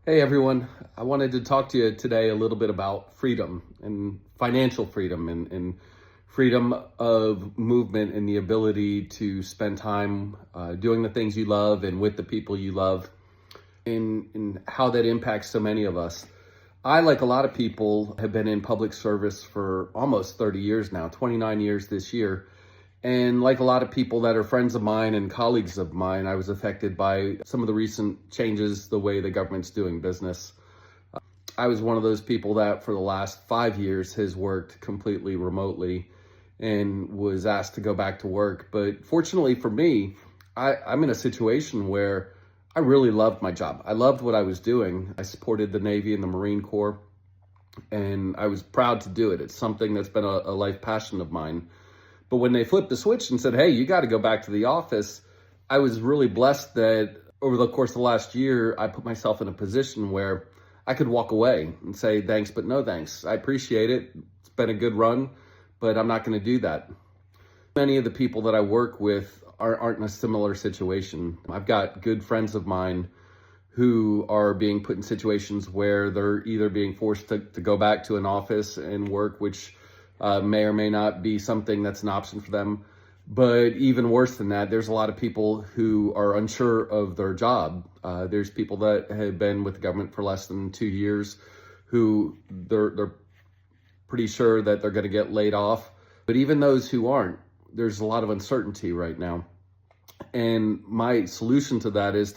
Hey everyone, I wanted to talk to you today a little bit about freedom and financial freedom and freedom of movement and the ability to spend time doing the things you love and with the people you love and how that impacts so many of us. I, like a lot of people, have been in public service for almost 30 years now, 29 years this year. And like a lot of people that are friends of mine and colleagues of mine, I was affected by some of the recent changes, the way the government's doing business. I was one of those people that for the last 5 years has worked completely remotely and was asked to go back to work. But fortunately for me, I'm in a situation where I really loved my job. I loved what I was doing. I supported the Navy and the Marine Corps, and I was proud to do it. It's something that's been a life passion of mine. But when they flipped the switch and said, hey, you got to go back to the office, I was really blessed that over the course of the last year, I put myself in a position where I could walk away and say, thanks, but no thanks. I appreciate it. It's been a good run, but I'm not going to do that. Many of the people that I work with aren't in a similar situation. I've got good friends of mine who are being put in situations where they're either being forced to go back to an office and work, which may or may not be something that's an option for them. But even worse than that, there's a lot of people who are unsure of their job. There's people that have been with the government for less than 2 years who they're pretty sure that they're going to get laid off. But even those who aren't, there's a lot of uncertainty right now. And my solution to that is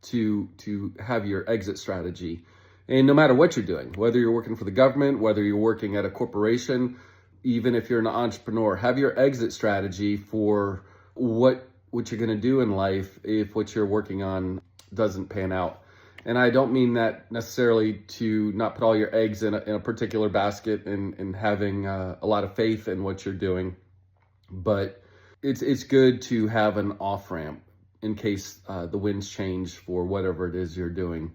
to have your exit strategy. And no matter what you're doing, whether you're working for the government, whether you're working at a corporation, even if you're an entrepreneur, have your exit strategy for what you're going to do in life if what you're working on doesn't pan out. And I don't mean that necessarily to not put all your eggs in a particular basket and having a lot of faith in what you're doing, but it's good to have an off ramp in case the winds change for whatever it is you're doing.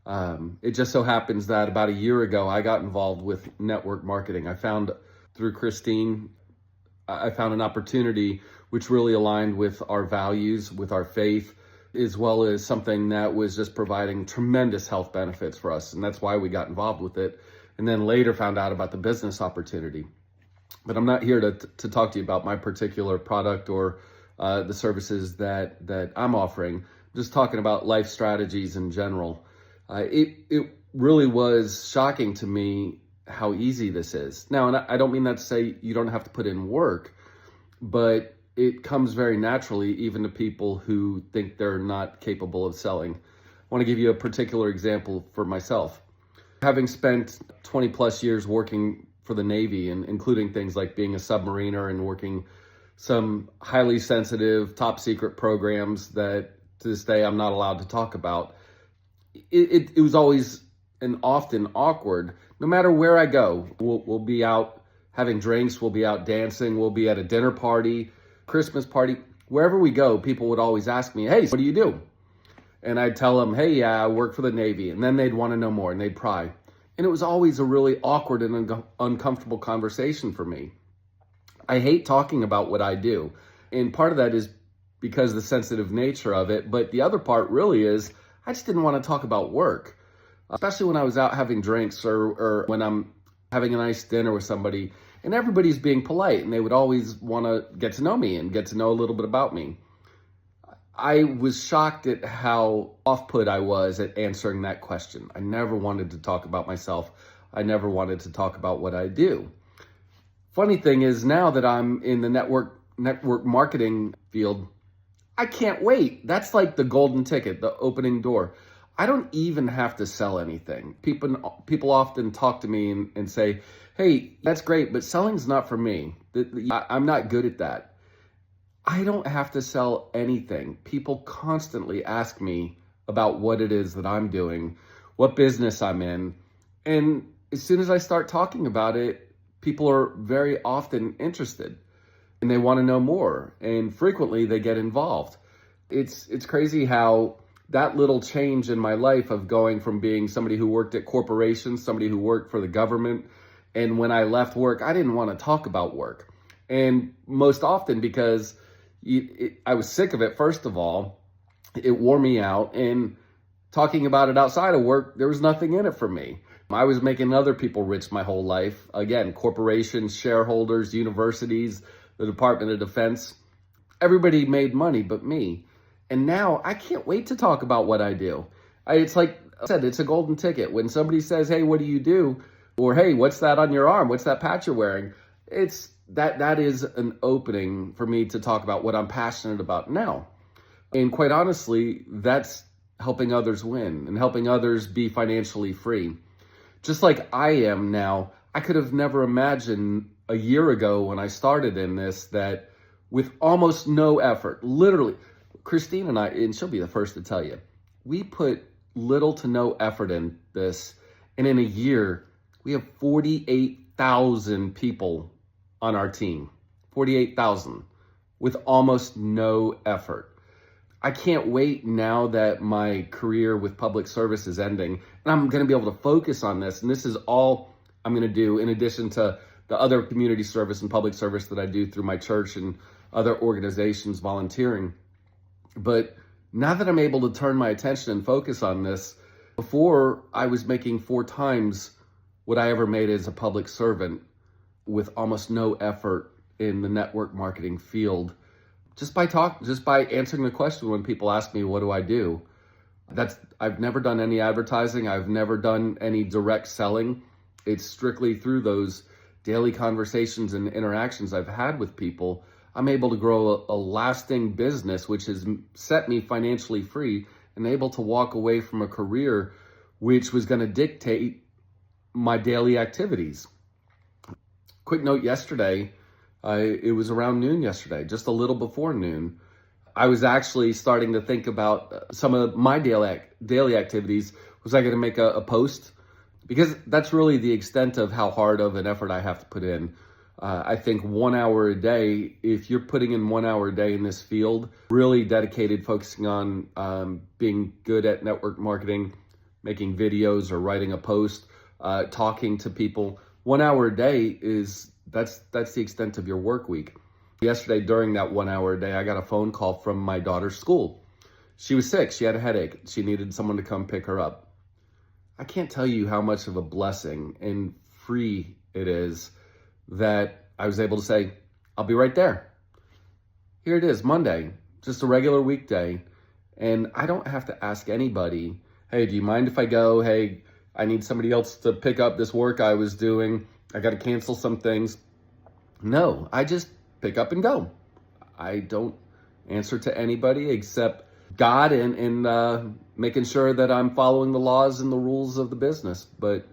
It just so happens that about a year ago, I got involved with network marketing. Through Christine, I found an opportunity which really aligned with our values, with our faith, as well as something that was just providing tremendous health benefits for us. And that's why we got involved with it. And then later found out about the business opportunity. But I'm not here to talk to you about my particular product or the services that I'm offering. I'm just talking about life strategies in general. It really was shocking to me how easy this is. Now, and I don't mean that to say you don't have to put in work, but it comes very naturally even to people who think they're not capable of selling. I want to give you a particular example for myself. Having spent 20 plus years working for the Navy, and including things like being a submariner and working some highly sensitive, top secret programs that to this day I'm not allowed to talk about, it was always and often awkward. No matter where I go, we'll be out having drinks, we'll be out dancing, we'll be at a dinner party, Christmas party. Wherever we go, people would always ask me, hey, what do you do? And I'd tell them, hey, yeah, I work for the Navy. And then they'd want to know more and they'd pry. And it was always a really awkward and uncomfortable conversation for me. I hate talking about what I do. And part of that is because of the sensitive nature of it. But the other part really is I just didn't want to talk about work. Especially when I was out having drinks or when I'm having a nice dinner with somebody and everybody's being polite and they would always want to get to know me and get to know a little bit about me. I was shocked at how off-put I was at answering that question. I never wanted to talk about myself. I never wanted to talk about what I do. Funny thing is, now that I'm in the network marketing field, I can't wait. That's like the golden ticket, the opening door. I don't even have to sell anything. People often talk to me and say, hey, that's great, but selling's not for me. I'm not good at that. I don't have to sell anything. People constantly ask me about what it is that I'm doing, what business I'm in. And as soon as I start talking about it, people are very often interested and they want to know more. And frequently they get involved. It's crazy how that little change in my life of going from being somebody who worked at corporations, somebody who worked for the government, and when I left work, I didn't want to talk about work. And most often because I was sick of it, first of all. It wore me out. And talking about it outside of work, there was nothing in it for me. I was making other people rich my whole life. Again, corporations, shareholders, universities, the Department of Defense. Everybody made money but me. And now I can't wait to talk about what I do. It's like I said, it's a golden ticket. When somebody says, hey, what do you do? Or, hey, what's that on your arm? What's that patch you're wearing? It's that is an opening for me to talk about what I'm passionate about now. And quite honestly, that's helping others win and helping others be financially free. Just like I am now, I could have never imagined a year ago when I started in this that with almost no effort, literally, Christine and I, and she'll be the first to tell you, we put little to no effort in this. And in a year, we have 48,000 people on our team, 48,000 with almost no effort. I can't wait now that my career with public service is ending and I'm going to be able to focus on this. And this is all I'm going to do in addition to the other community service and public service that I do through my church and other organizations volunteering. But now that I'm able to turn my attention and focus on this, before I was making 4 times what I ever made as a public servant with almost no effort in the network marketing field. Just by answering the question when people ask me, what do I do? I've never done any advertising. I've never done any direct selling. It's strictly through those daily conversations and interactions I've had with people. I'm able to grow a lasting business, which has set me financially free and able to walk away from a career which was going to dictate my daily activities. Quick note yesterday, it was around noon yesterday, just a little before noon. I was actually starting to think about some of my daily activities. Was I going to make a post? Because that's really the extent of how hard of an effort I have to put in. I think 1 hour a day, if you're putting in 1 hour a day in this field, really dedicated, focusing on being good at network marketing, making videos or writing a post, talking to people, 1 hour a day that's the extent of your work week. Yesterday, during that 1 hour a day, I got a phone call from my daughter's school. She was sick. She had a headache. She needed someone to come pick her up. I can't tell you how much of a blessing and free it is that I was able to say, I'll be right there. Here it is, Monday, just a regular weekday. And I don't have to ask anybody, hey, do you mind if I go? Hey, I need somebody else to pick up this work I was doing. I got to cancel some things. No, I just pick up and go. I don't answer to anybody except God and making sure that I'm following the laws and the rules of the business. But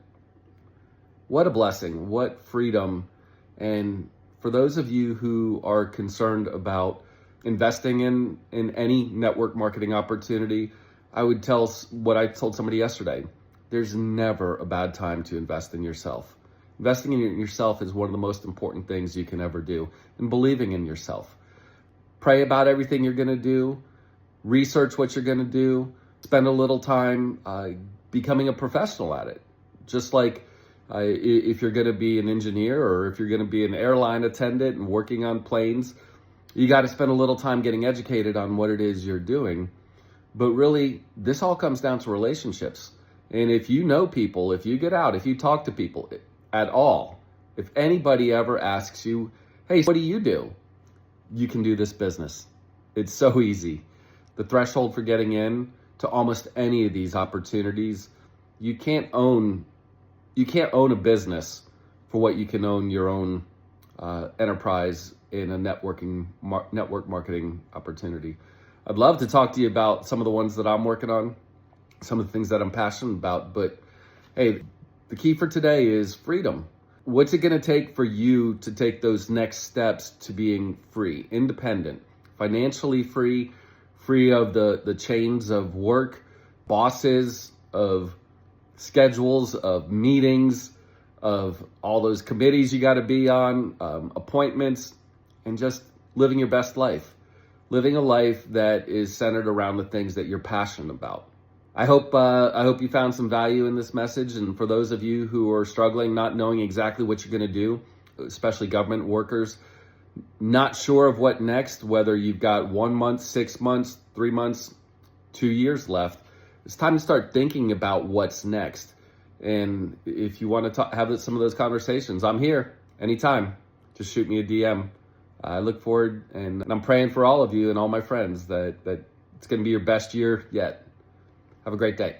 what a blessing, what freedom. And for those of you who are concerned about investing in any network marketing opportunity, I would tell what I told somebody yesterday. There's never a bad time to invest in yourself. Investing in yourself is one of the most important things you can ever do, and believing in yourself. Pray about everything you're going to do, research what you're going to do, spend a little time becoming a professional at it. Just like if you're going to be an engineer or if you're going to be an airline attendant and working on planes, you got to spend a little time getting educated on what it is you're doing. But really, this all comes down to relationships. And if you know people, if you get out, if you talk to people at all, if anybody ever asks you, hey, what do? You can do this business. It's so easy. The threshold for getting in to almost any of these opportunities, you can't own a business for what you can own your own enterprise in a network marketing opportunity. I'd love to talk to you about some of the ones that I'm working on, some of the things that I'm passionate about, but hey, the key for today is freedom. What's it going to take for you to take those next steps to being free, independent, financially free, free of the chains of work, bosses, of schedules, of meetings, of all those committees you got to be on, appointments, and just living your best life. Living a life that is centered around the things that you're passionate about. I hope you found some value in this message. And for those of you who are struggling, not knowing exactly what you're going to do, especially government workers, not sure of what next, whether you've got 1 month, 6 months, 3 months, 2 years left, it's time to start thinking about what's next. And if you want to have some of those conversations, I'm here anytime. Just shoot me a DM. I look forward, and I'm praying for all of you and all my friends that it's going to be your best year yet. Have a great day.